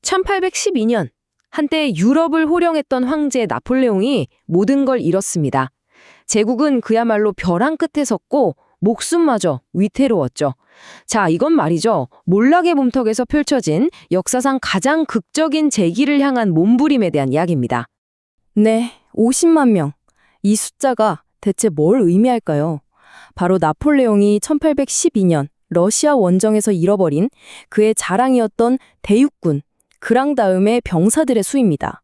1812년 한때 유럽을 호령했던 황제 나폴레옹이 모든 걸 잃었습니다. 제국은 그야말로 벼랑 끝에 섰고 목숨마저 위태로웠죠. 자, 이건 말이죠. 몰락의 문턱에서 펼쳐진 역사상 가장 극적인 재기를 향한 몸부림에 대한 이야기입니다. 네, 50만 명. 이 숫자가 대체 뭘 의미할까요? 바로 나폴레옹이 1812년 러시아 원정에서 잃어버린 그의 자랑이었던 대육군, 그랑 다음의 병사들의 수입니다.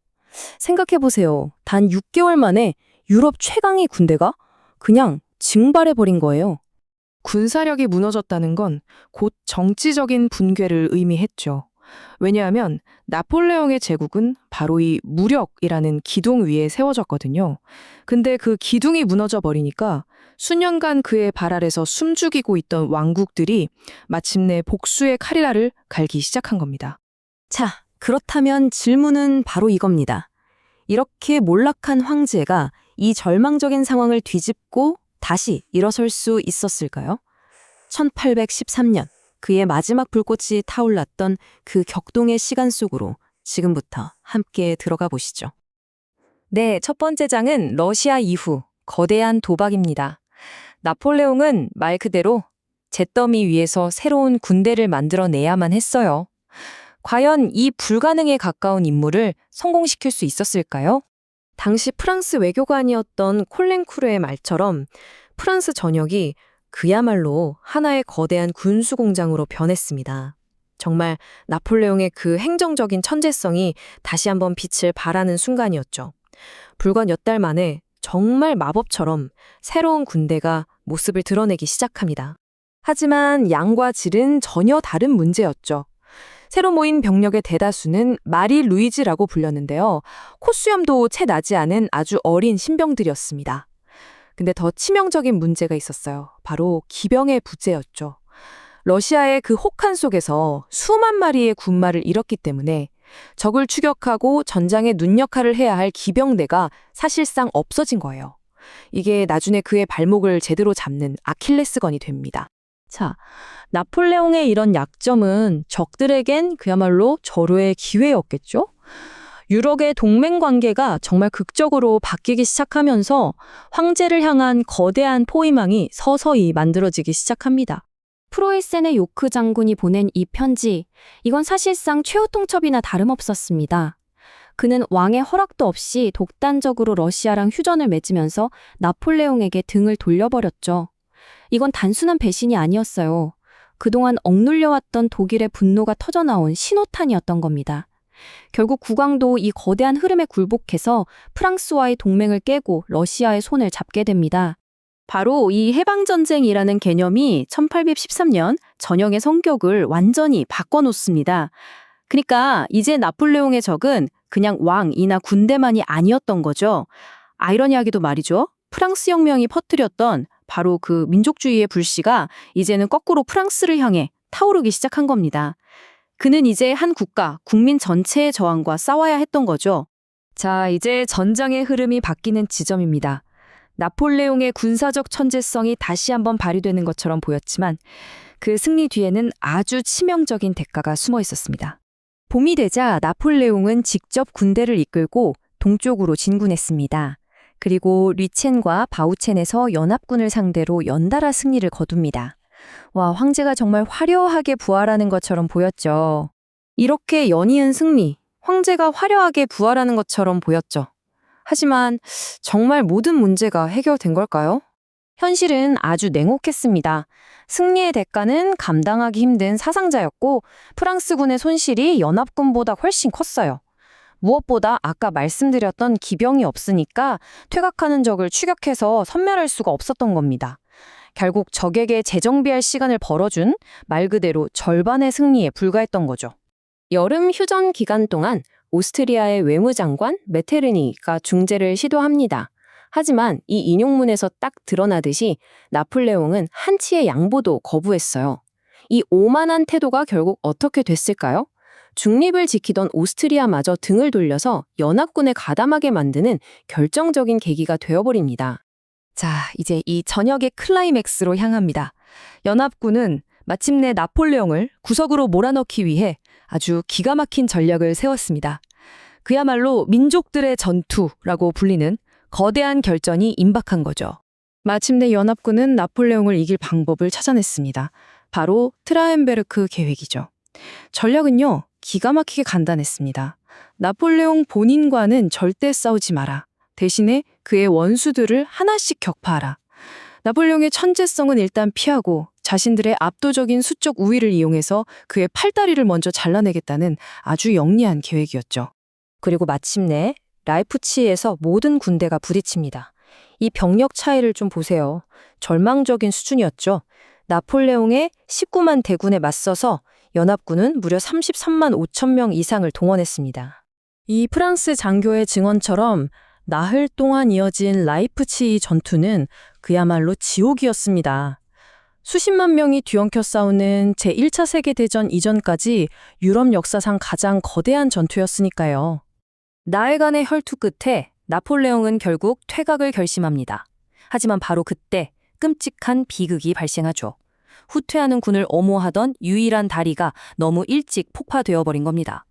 생각해보세요. 단 6개월 만에 유럽 최강의 군대가 그냥 증발해버린 거예요. 군사력이 무너졌다는 건 곧 정치적인 붕괴를 의미했죠. 왜냐하면 나폴레옹의 제국은 바로 이 무력이라는 기둥 위에 세워졌거든요. 근데 그 기둥이 무너져 버리니까 수년간 그의 발 아래서 숨죽이고 있던 왕국들이 마침내 복수의 카리라를 갈기 시작한 겁니다. 자, 그렇다면 질문은 바로 이겁니다. 이렇게 몰락한 황제가 이 절망적인 상황을 뒤집고 다시 일어설 수 있었을까요? 1813년 그의 마지막 불꽃이 타올랐던 그 격동의 시간 속으로 지금부터 함께 들어가 보시죠. 네, 첫 번째 장은 러시아 이후 거대한 도박입니다. 나폴레옹은 말 그대로 잿더미 위에서 새로운 군대를 만들어내야만 했어요. 과연 이 불가능에 가까운 임무를 성공시킬 수 있었을까요? 당시 프랑스 외교관이었던 콜랭쿠르의 말처럼 프랑스 전역이 그야말로 하나의 거대한 군수 공장으로 변했습니다. 정말 나폴레옹의 그 행정적인 천재성이 다시 한번 빛을 발하는 순간이었죠. 불과 몇 달 만에 정말 마법처럼 새로운 군대가 모습을 드러내기 시작합니다. 하지만 양과 질은 전혀 다른 문제였죠. 새로 모인 병력의 대다수는 마리 루이즈라고 불렸는데요. 코수염도 채 나지 않은 아주 어린 신병들이었습니다. 근데 더 치명적인 문제가 있었어요. 바로 기병의 부재였죠. 러시아의 그 혹한 속에서 수만 마리의 군마를 잃었기 때문에 적을 추격하고 전장의 눈 역할을 해야 할 기병대가 사실상 없어진 거예요. 이게 나중에 그의 발목을 제대로 잡는 아킬레스건이 됩니다. 자, 나폴레옹의 이런 약점은 적들에겐 그야말로 절호의 기회였겠죠? 유럽의 동맹 관계가 정말 극적으로 바뀌기 시작하면서 황제를 향한 거대한 포위망이 서서히 만들어지기 시작합니다. 프로이센의 요크 장군이 보낸 이 편지, 이건 사실상 최후 통첩이나 다름없었습니다. 그는 왕의 허락도 없이 독단적으로 러시아랑 휴전을 맺으면서 나폴레옹에게 등을 돌려버렸죠. 이건 단순한 배신이 아니었어요. 그동안 억눌려왔던 독일의 분노가 터져나온 신호탄이었던 겁니다. 결국 국왕도 이 거대한 흐름에 굴복해서 프랑스와의 동맹을 깨고 러시아의 손을 잡게 됩니다. 바로 이 해방전쟁이라는 개념이 1813년 전형의 성격을 완전히 바꿔놓습니다. 그러니까 이제 나폴레옹의 적은 그냥 왕이나 군대만이 아니었던 거죠. 아이러니하게도 말이죠. 프랑스 혁명이 퍼뜨렸던 바로 그 민족주의의 불씨가 이제는 거꾸로 프랑스를 향해 타오르기 시작한 겁니다. 그는 이제 한 국가, 국민 전체의 저항과 싸워야 했던 거죠. 자, 이제 전장의 흐름이 바뀌는 지점입니다. 나폴레옹의 군사적 천재성이 다시 한번 발휘되는 것처럼 보였지만 그 승리 뒤에는 아주 치명적인 대가가 숨어 있었습니다. 봄이 되자 나폴레옹은 직접 군대를 이끌고 동쪽으로 진군했습니다. 그리고 류첸과 바우첸에서 연합군을 상대로 연달아 승리를 거둡니다. 와, 황제가 정말 화려하게 부활하는 것처럼 보였죠. 이렇게 연이은 승리, 황제가 화려하게 부활하는 것처럼 보였죠. 하지만 정말 모든 문제가 해결된 걸까요? 현실은 아주 냉혹했습니다. 승리의 대가는 감당하기 힘든 사상자였고 프랑스군의 손실이 연합군보다 훨씬 컸어요. 무엇보다 아까 말씀드렸던 기병이 없으니까 퇴각하는 적을 추격해서 섬멸할 수가 없었던 겁니다. 결국 적에게 재정비할 시간을 벌어준 말 그대로 절반의 승리에 불과했던 거죠. 여름 휴전 기간 동안 오스트리아의 외무장관 메테르니가 중재를 시도합니다. 하지만 이 인용문에서 딱 드러나듯이 나폴레옹은 한치의 양보도 거부했어요. 이 오만한 태도가 결국 어떻게 됐을까요? 중립을 지키던 오스트리아마저 등을 돌려서 연합군에 가담하게 만드는 결정적인 계기가 되어버립니다. 자, 이제 이 전역의 클라이맥스로 향합니다. 연합군은 마침내 나폴레옹을 구석으로 몰아넣기 위해 아주 기가 막힌 전략을 세웠습니다. 그야말로 민족들의 전투라고 불리는 거대한 결전이 임박한 거죠. 마침내 연합군은 나폴레옹을 이길 방법을 찾아냈습니다. 바로 트라헨베르크 계획이죠. 전략은요, 기가 막히게 간단했습니다. 나폴레옹 본인과는 절대 싸우지 마라. 대신에 그의 원수들을 하나씩 격파하라. 나폴레옹의 천재성은 일단 피하고 자신들의 압도적인 수적 우위를 이용해서 그의 팔다리를 먼저 잘라내겠다는 아주 영리한 계획이었죠. 그리고 마침내 라이프치히에서 모든 군대가 부딪힙니다. 이 병력 차이를 좀 보세요. 절망적인 수준이었죠. 나폴레옹의 19만 대군에 맞서서 연합군은 무려 33만 5천 명 이상을 동원했습니다. 이 프랑스 장교의 증언처럼 나흘 동안 이어진 라이프치히 전투는 그야말로 지옥이었습니다. 수십만 명이 뒤엉켜 싸우는 제1차 세계대전 이전까지 유럽 역사상 가장 거대한 전투였으니까요. 나흘간의 혈투 끝에 나폴레옹은 결국 퇴각을 결심합니다. 하지만 바로 그때 끔찍한 비극이 발생하죠. 후퇴하는 군을 엄호하던 유일한 다리가 너무 일찍 폭파되어 버린 겁니다.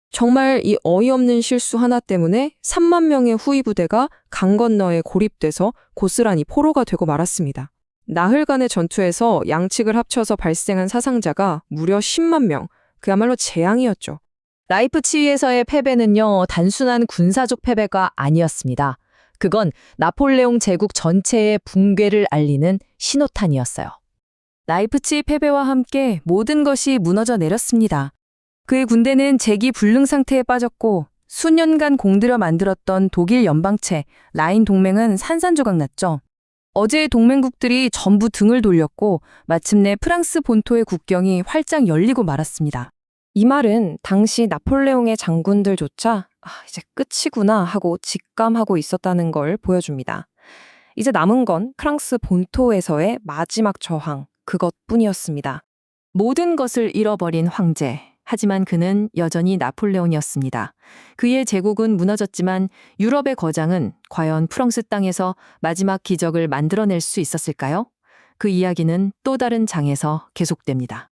정말 이 어이없는 실수 하나 때문에 3만 명의 후위 부대가 강 건너에 고립돼서 고스란히 포로가 되고 말았습니다. 나흘간의 전투에서 양측을 합쳐서 발생한 사상자가 무려 10만 명, 그야말로 재앙이었죠. 라이프치히에서의 패배는요, 단순한 군사적 패배가 아니었습니다. 그건 나폴레옹 제국 전체의 붕괴를 알리는 신호탄이었어요. 라이프치히 패배와 함께 모든 것이 무너져 내렸습니다. 그의 군대는 재기불능 상태에 빠졌고 수년간 공들여 만들었던 독일 연방체 라인 동맹은 산산조각 났죠. 어제의 동맹국들이 전부 등을 돌렸고 마침내 프랑스 본토의 국경이 활짝 열리고 말았습니다. 이 말은 당시 나폴레옹의 장군들조차 이제 끝이구나 하고 직감하고 있었다는 걸 보여줍니다. 이제 남은 건 프랑스 본토에서의 마지막 저항, 그것뿐이었습니다. 모든 것을 잃어버린 황제. 하지만 그는 여전히 나폴레옹이었습니다. 그의 제국은 무너졌지만 유럽의 거장은 과연 프랑스 땅에서 마지막 기적을 만들어낼 수 있었을까요? 그 이야기는 또 다른 장에서 계속됩니다.